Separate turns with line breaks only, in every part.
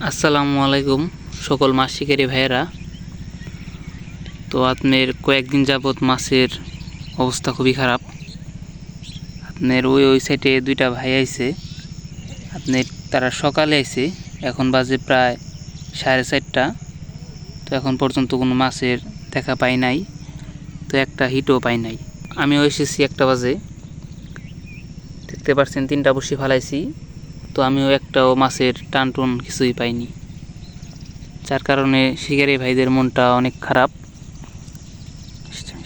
আসসালামু আলাইকুম সকল মাছ শিকারী ভাইয়েরা। তো আপনার কয়েকদিন যাবত মাছের অবস্থা খুবই খারাপ। আপনার ওই সাইডে দুইটা ভাই আইছে, আপনার তারা সকালে আইছে, এখন বাজে প্রায় 4:30। তো এখন পর্যন্ত কোনো মাছের দেখা পাই নাই, তো একটা হিটও পাই নাই। আমিও এসেছি 1টা বাজে, দেখতে পাচ্ছেন 3টা বসি ফালাইছি, তো আমিও একটাও মাছের টান কিছুই পাইনি, যার কারণে শিকারী ভাইদের মনটা অনেক খারাপ।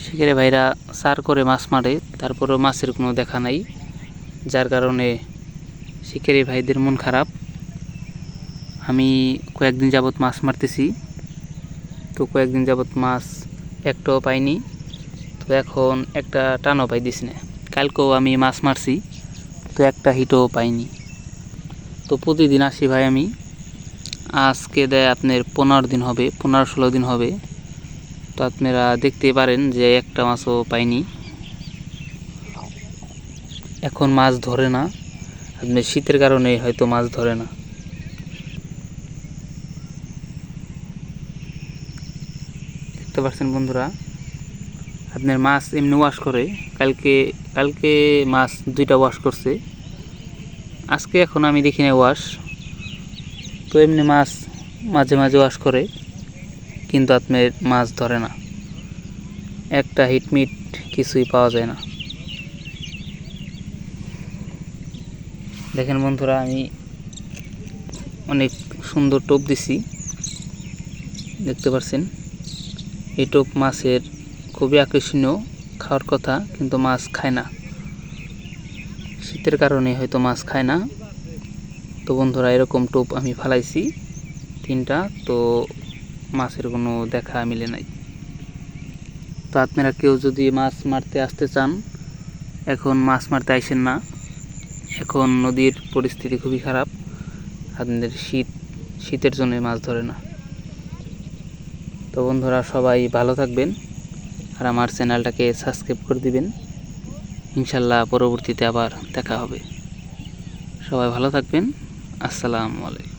শিকারী ভাইরা চার করে মাছ মারে, তারপরেও মাছের কোনো দেখা নাই, যার কারণে শিকারী ভাইদের মন খারাপ। আমি কয়েকদিন যাবত মাছ মারতেছি, তো কয়েকদিন যাবত মাছ একটাও পাইনি, তো এখন একটা টানও পাইতেছি না। কালকেও আমি মাছ মারছি, তো একটা হিটও পাইনি। তো প্রতিদিন আসি ভাই আমি, আজকে দেয় আপনার 15 দিন হবে, 15-16 দিন হবে। তো আপনারা দেখতে পারেন যে একটা মাছও পাইনি। এখন মাছ ধরে না, আপনার শীতের কারণে হয়তো মাছ ধরে না। দেখতে পাচ্ছেন বন্ধুরা, আপনার মাছ এমনি ওয়াশ করে, কালকে মাছ 2টা ওয়াশ করছে, আজকে এখন আমি দেখি না ওয়াশ। তো এমনি মাছ মাঝে মাঝে ওয়াশ করে, কিন্তু আপনার মাছ ধরে না, একটা হিটমিট কিছুই পাওয়া যায় না। দেখেন বন্ধুরা, আমি অনেক সুন্দর টোপ দিছি, দেখতে পাচ্ছেন। এই টোপ মাছের খুবই আকর্ষণীয়, খাওয়ার কথা, কিন্তু মাছ খায় না, শীতের কারণে হয়তো মাছ খায় না। তো বন্ধুরা, এরকম টোপ আমি ফালাইছি 3টা, তো মাছের কোনো দেখা মিলে নাই। তো আপনারা কেউ যদি মাছ মারতে আসতে চান, এখন মাছ মারতে আইসেন না, এখন নদীর পরিস্থিতি খুবই খারাপ। আপনাদের শীতের জন্য মাছ ধরে না। তো বন্ধুরা, সবাই ভালো থাকবেন, আর আমার চ্যানেলটাকে সাবস্ক্রাইব করে দিবেন। ইনশাল্লাহ পরবর্তীতে আবার দেখা হবে। সবাই ভালো থাকবেন। আসসালামু আলাইকুম।